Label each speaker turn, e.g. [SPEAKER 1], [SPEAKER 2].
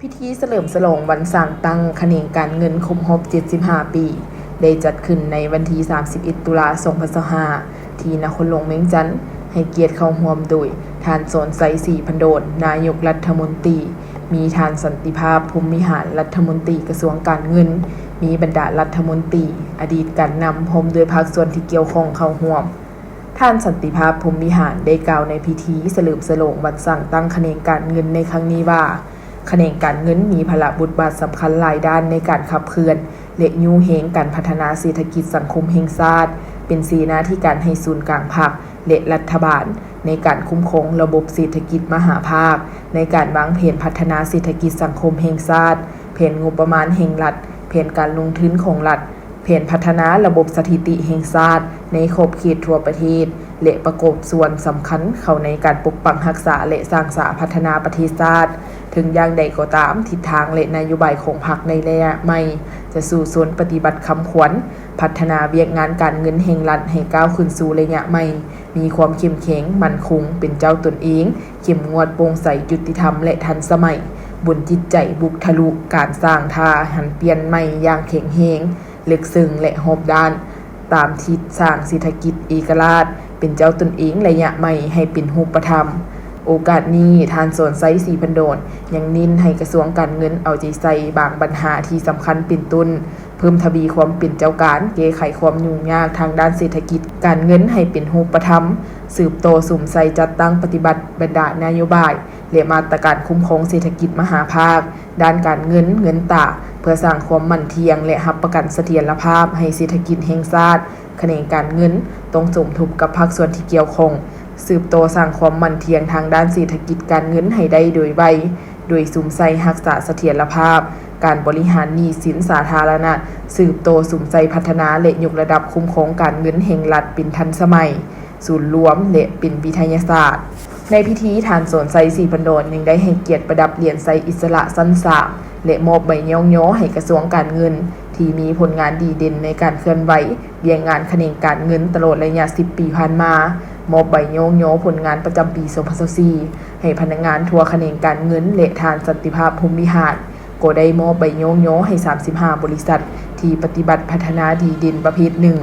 [SPEAKER 1] พิธีเฉลิมฉลองวันสร้างตั้งเขนงการเงินครบรอบ75 ปีได้จัดขึ้นในวันที่31 ตุลาคม 2025 ที่นครหลวงเวียงจันทน์ให้เกียรติเข้าร่วมโดยท่านสอนไส ศรีพันโดษนายกรัฐมนตรีมีท่านสันติภาพภูมิหารรัฐมนตรีกระทรวงการเงินมีบรรดารัฐมนตรีอดีตการนำพร้อมด้วยภาคส่วนที่เกี่ยวข้องเข้าร่วมท่านสันติภาพภูมิหารได้กล่าวในพิธีเฉลิมฉลองวันสร้างตั้งเขนงการเงินในครั้งนี้ว่าเขนงการเงินมีภาระบทบาทสำคัญหลายด้านในการขับเคลื่อนและยูเฮงการพัฒนาเศรษฐกิจสังคมแห่งชาติเป็นสีหน้าที่การให้ศูนย์กลางภาคและรัฐบาลในการคุ้มครองระบบเศรษฐกิจมหาภาคในการวางแผนพัฒนาเศรษฐกิจสังคมแห่งชาติแผนงบประมาณแห่งรัฐแผนการลงทุนของรัฐแผนพัฒนาระบบสถิติแห่งชาติในขอบเขตทั่วประเทศและประกอบส่วนสำคัญเข้าในการปกปักรักษาและสร้างสรรค์พัฒนาประเทศชาติถึงอย่างใดก็ตามทิศทางและนโยบายของพรรคในระยะใหม่จะสู่ส่วนปฏิบัติคำขวัญพัฒนาเวียกงานการเงินแห่งรัฐให้ก้าวขึ้นสู่ระยะใหม่มีความเข้มแข็งมั่นคงเป็นเจ้าตนเองเข้มงวดโปร่งใสยุติธรรมและทันสมัยบนจิตใจบุกทะลุการสร้างท่าหันเปลี่ยนใหม่อย่างแข็งแรงลึกซึ้งและรอบด้านตามทิศสร้างเศรษฐกิจเอกราชเป็นเจ้าตนเองระยะใหม่ให้เป็นรูปธรรมโอกาสนี้ท่านสอนไส ศรีพันโดษยังเน้นให้กระทรวงการเงินเอาใจใส่บางปัญหาที่สำคัญเป็นต้นเพิ่มทวีความเป็นเจ้าการแก้ไขความยุ่งยากทางด้านเศรษฐกิจการเงินให้เป็นรูปธรรมสืบโตสุ่มใส่จัดตั้งปฏิบัติบรรดานโยบายและมาตรการคุ้มครองเศรษฐกิจมหาภาคด้านการเงินตราเพื่อสร้างความมั่นเที่ยงและรับประกันเสถียรภาพให้เศรษฐกิจแห่งชาติเขนงการเงินต้องสมทบกับภาคส่วนที่เกี่ยวข้องสืบโตสร้างความมั่นเที่ยงทางด้านเศรษฐกิจการเงินให้ได้โดยไวโดยสุ่มใส่รักษาเสถียรภาพการบริหารหนี้สินสาธารณะสืบโตสุ่มใส่พัฒนาและยกระดับคุ้มครองการเงินแห่งรัฐเป็นทันสมัยศูนย์รวมและเป็นวิทยาศาสตร์ในพิธีท่านสอนไส ศรีพันโดษยังได้ให้เกียรติประดับเหรียญไสอิสระสั้นสามและมอบใบย่องย้อให้กระทรวงการเงินที่มีผลงานดีเด่นในการเคลื่อนไหวเรียงงานเขนงการเงินตลอดระยะ10 ปีผ่านมามอบใบย่องย้อผลงานประจำปี 2024ให้พนักงานทั่วเขนงการเงินและท่านสันติภาพภูมิหารก็ได้มอบใบย่องย้อให้35 บริษัทที่ปฏิบัติพัฒนาดีเด่นประเภทหนึ่ง